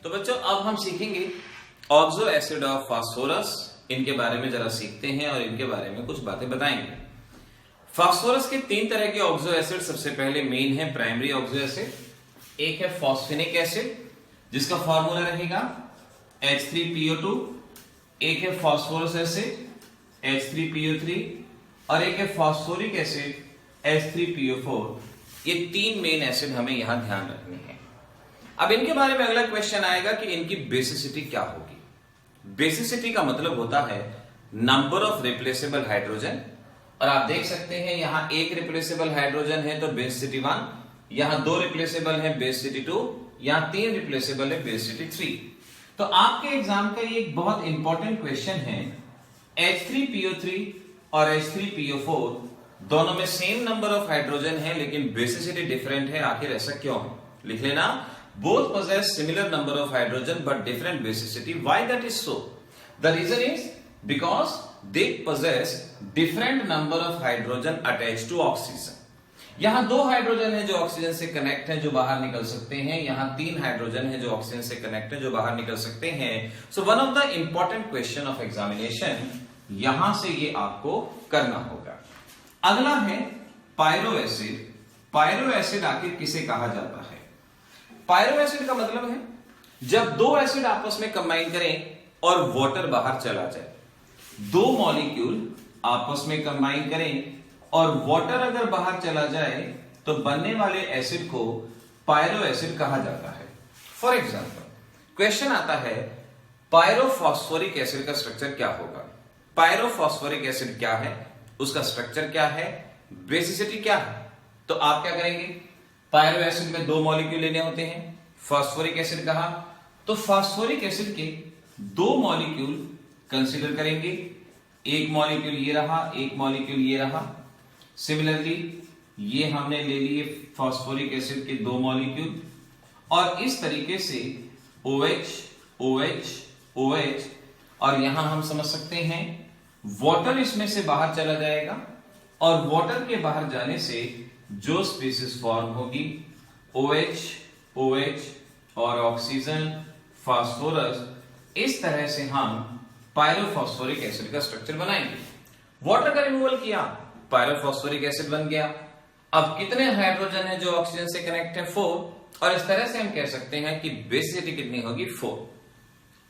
तो बच्चों अब हम सीखेंगे ऑक्सो एसिड ऑफ फास्फोरस। इनके बारे में जरा सीखते हैं और इनके बारे में कुछ बातें बताएंगे। फास्फोरस के तीन तरह के ऑक्सो एसिड सबसे पहले मेन है प्राइमरी ऑक्सो एसिड। एक है फॉस्फेनिक एसिड जिसका फॉर्मूला रहेगा H3PO2, एक है फास्फोरस एसिड H3PO3 और एक है फास्फोरिक एसिड H3PO4। ये तीन मेन एसिड हमें यहां ध्यान रखने हैं। अब इनके बारे में अगला क्वेश्चन आएगा कि इनकी बेसिसिटी क्या होगी। बेसिसिटी का मतलब होता है नंबर ऑफ रिप्लेसेबल हाइड्रोजन, और आप देख सकते हैं यहां एक रिप्लेसेबल हाइड्रोजन है तो बेसिसिटी 1, यहां दो रिप्लेसेबल है बेसिसिटी 2, यहां तीन रिप्लेसेबल है बेसिसिटी 3। तो आपके एग्जाम का ये एक बहुत इंपॉर्टेंट क्वेश्चन है। H3PO3 और H3PO4 दोनों में सेम नंबर ऑफ हाइड्रोजन है लेकिन बेसिसिटी डिफरेंट है। आखिर ऐसा क्यों है? लिख लेना, both possess similar number of hydrogen but different basicity. Why that is so? The reason is because they possess different number of hydrogen attached to oxygen. यहां दो हाइड्रोजन है जो ऑक्सीजन से कनेक्ट है जो बाहर निकल सकते हैं, यहां तीन हाइड्रोजन है जो ऑक्सीजन से कनेक्ट है जो बाहर निकल सकते हैं। So one of the important question of examination यहां से ये आपको करना होगा। अगला है पायरो एसिड। पायरो एसिड आखिर किसे कहा जाता है? पायरो एसिड का मतलब है जब दो एसिड आपस में कंबाइन करें और वाटर बाहर चला जाए। दो मॉलिक्यूल आपस में कंबाइन करें और वाटर अगर बाहर चला जाए तो बनने वाले एसिड को पायरो एसिड कहा जाता है। फॉर एग्जांपल क्वेश्चन आता है पायरोफॉस्फोरिक एसिड का स्ट्रक्चर क्या होगा। पायरोफॉस्फोरिक एसिड क्या है, उसका स्ट्रक्चर क्या है, बेसिसिटी क्या है। तो आप क्या करेंगे, पायरो एसिड में दो मॉलिक्यूल लेने होते हैं, फास्फोरिक एसिड कहा तो फास्फोरिक एसिड के दो मॉलिक्यूल कंसीडर करेंगे। एक मॉलिक्यूल ये रहा, एक मॉलिक्यूल ये रहा। सिमिलरली ये हमने ले लिए फास्फोरिक एसिड के दो मॉलिक्यूल और इस तरीके से OH OH OH, और यहां हम समझ सकते हैं वाटर इसमें से बाहर चला जाएगा और वाटर के बाहर जाने से जो स्पीसीज फॉर्म होगी OH OH और ऑक्सीजन फास्फोरस, इस तरह से हम पायरोफॉस्फोरिक एसिड का स्ट्रक्चर बनाएंगे। वाटर का रिमूवल किया, पायरोफॉस्फोरिक एसिड बन गया। अब कितने हाइड्रोजन है जो ऑक्सीजन से कनेक्ट है? 4, और इस तरह से हम कह सकते हैं कि बेसिसिटी कितनी होगी? 4।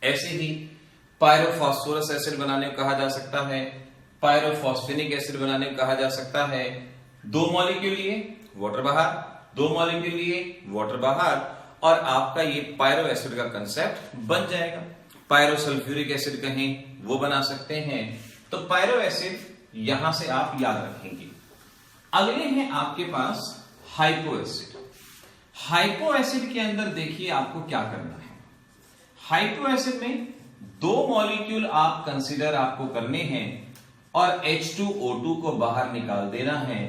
ऐसे ही पायरोफॉस्फोरस एसिड बनाने को कहा जा सकता है, पायरोफॉस्फेनिक एसिड बनाने को कहा जा सकता है। दो मॉलिक्यूल लिए वाटर बाहर, दो मॉलिक्यूल लिए वाटर बाहर, और आपका ये पायरो एसिड का कंसेप्ट बन जाएगा। पायरोसल्फ्यूरिक एसिड कहें वो बना सकते हैं। तो पायरो एसिड यहां से आप याद रखेंगे। अगले हैं आपके पास हाइपो एसिड। हाइपो एसिड के अंदर देखिए आपको क्या करना है। हाइपो एसिड में दो मॉलिक्यूल आप कंसीडर आपको करने हैं और H2O2 को बाहर निकाल देना है।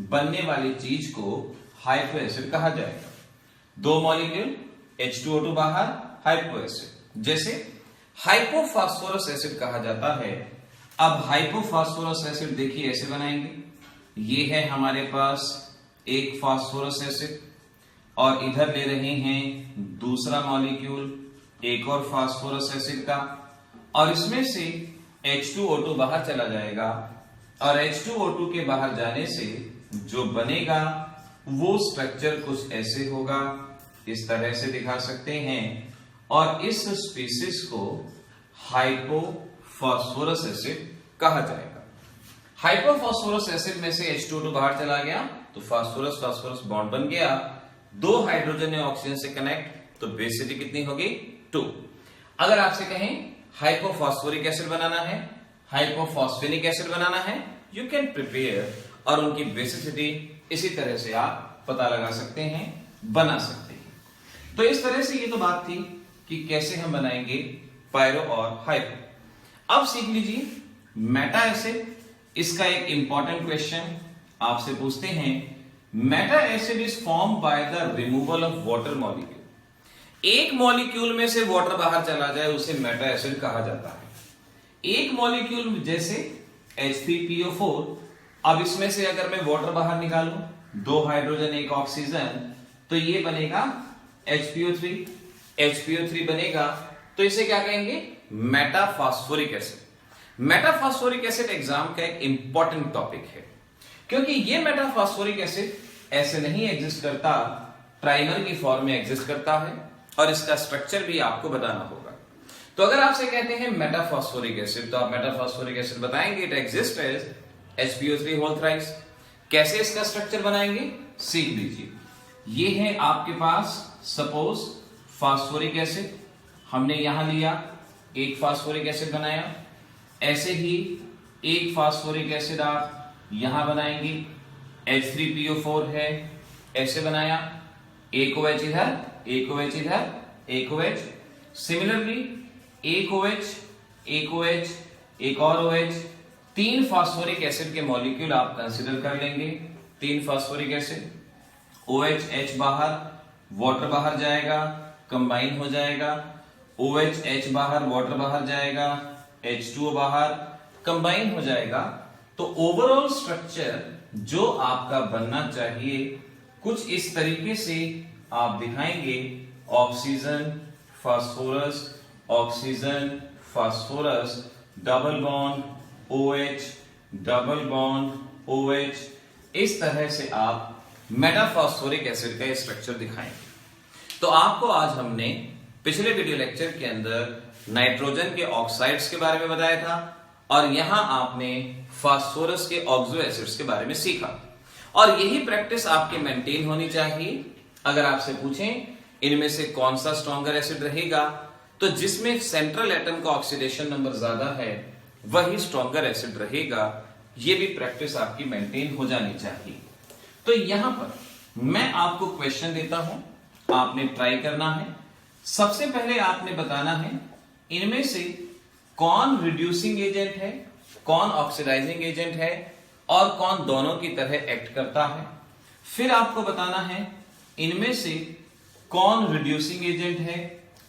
बनने वाली चीज को हाइपो एसिड कहा जाएगा। दो मॉलिक्यूल H2O2 बाहर, हाइपो एसिड। जैसे हाइपोफॉस्फोरस एसिड कहा जाता है। अब हाइपोफॉस्फोरस एसिड देखिए ऐसे बनाएंगे। ये है हमारे पास एक फास्फोरस एसिड और इधर ले रहे हैं दूसरा मॉलिक्यूल एक और फास्फोरस एसिड का, और इसमें से H2O2 बाहर चला जाएगा और H2O2 के बाहर जाने से जो बनेगा वो स्ट्रक्चर कुछ ऐसे होगा, इस तरह से दिखा सकते हैं, और इस स्पीसीज को हाइपोफॉस्फोरस एसिड कहा जाएगा। हाइपोफॉस्फोरस एसिड में से H2O2 बाहर चला गया तो फास्फोरस फास्फोरस बॉन्ड बन गया। दो हाइड्रोजन है ऑक्सीजन से कनेक्ट, तो बेसिसिटी कितनी होगी? 2। अगर आपसे कहें हाइपोफॉस्फोरिक एसिड बनाना है, हाइपोफॉस्फेनिक एसिड बनाना है, यू कैन प्रिपेयर, और उनकी बेसिसिटी इसी तरह से आप पता लगा सकते हैं, बना सकते हैं। तो इस तरह से ये तो बात थी कि कैसे हम बनाएंगे पायरो और हाइपो। अब सीख लीजिए मेटा एसिड। इसका एक इंपॉर्टेंट क्वेश्चन आपसे पूछते हैं। Meta acid is form by the removal of water molecule. एक मॉलिक्यूल में से वाटर बाहर चला जाए उसे मेटा एसिड कहा जाता है। एक मॉलिक्यूल जैसे H3PO4, अब इसमें से अगर मैं वाटर बाहर निकालूं, दो हाइड्रोजन एक ऑक्सीजन, तो ये बनेगा HPO3। HPO3 बनेगा तो इसे क्या कहेंगे, metaphosphoric acid. Metaphosphoric acid exam का एक इंपॉर्टेंट टॉपिक है, क्योंकि ये मेटाफॉस्फोरिक एसिड ऐसे नहीं एग्जिस्ट करता, ट्राइमर की फॉर्म में एग्जिस्ट करता है और इसका स्ट्रक्चर भी आपको बताना होगा। तो अगर आपसे कहते हैं मेटाफॉस्फोरिक एसिड, तो आप मेटाफॉस्फोरिक एसिड बताएंगे it exist as HPO3 whole thrice. कैसे इसका स्ट्रक्चर बनाएंगे सीख लीजिए। ये है आपके पास सपोज फास्फोरिक एसिड, हमने यहां लिया एक फास्फोरिक एसिड बनाया, ऐसे ही एक फास्फोरिक एसिड आप यहां बनाएंगे, H3PO4 है, ऐसे बनाया, एक OH इधर, एक OH इधर, एक OH, सिमिलरली एक OH, एक OH, एक और OH, 3 फास्फोरिक एसिड के मॉलिक्यूल आप कंसीडर कर लेंगे। 3 फास्फोरिक एसिड, OH H बाहर, वाटर बाहर जाएगा, कंबाइन हो जाएगा, OH H बाहर, वाटर बाहर जाएगा, H2O बाहर, कंबाइन हो जाएगा। तो ओवरऑल स्ट्रक्चर जो आपका बनना चाहिए कुछ इस तरीके से आप दिखाएंगे, oxygen phosphorus, oxygen phosphorus, double bond OH, double bond OH, इस तरह से आप मेटाफॉस्फोरिक एसिड का स्ट्रक्चर दिखाएंगे। तो आपको आज हमने पिछले वीडियो लेक्चर के अंदर नाइट्रोजन के ऑक्साइड्स के बारे में बताया था और यहां आपने फास्फोरस के ऑक्सो एसिड्स के बारे में सीखा, और यही प्रैक्टिस आपके मेंटेन होनी चाहिए। अगर आपसे पूछें इनमें से कौन सा स्ट्रॉन्गर एसिड रहेगा, तो जिसमें सेंट्रल एटम का ऑक्सीडेशन नंबर ज्यादा है वही स्ट्रॉन्गर एसिड रहेगा। ये भी प्रैक्टिस आपकी मेंटेन हो जानी चाहिए। तो यहां पर मैं आपको क्वेश्चन देता हूं, आपने ट्राई करना है। सबसे पहले आपने बताना है इनमें से कौन रिड्यूसिंग एजेंट है, कौन ऑक्सीडाइजिंग एजेंट है और कौन दोनों की तरह एक्ट करता है। फिर आपको बताना है इनमें से कौन रिड्यूसिंग एजेंट है,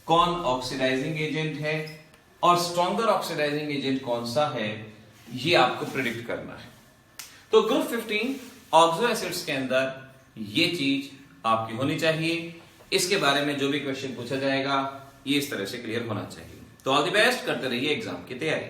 कौन ऑक्सीडाइजिंग एजेंट है और स्ट्रॉन्गर ऑक्सीडाइजिंग एजेंट कौन सा है, ये आपको प्रिडिक्ट करना है। तो ग्रुप 15 ऑक्सो एसिड्स के अंदर ये चीज आपकी होनी चाहिए। इसके बारे में जो भी क्वेश्चन पूछा जाएगा ये इस तरह से क्लियर होना चाहिए। तो ऑल द बेस्ट, करते रहिए एग्जाम की तैयारी।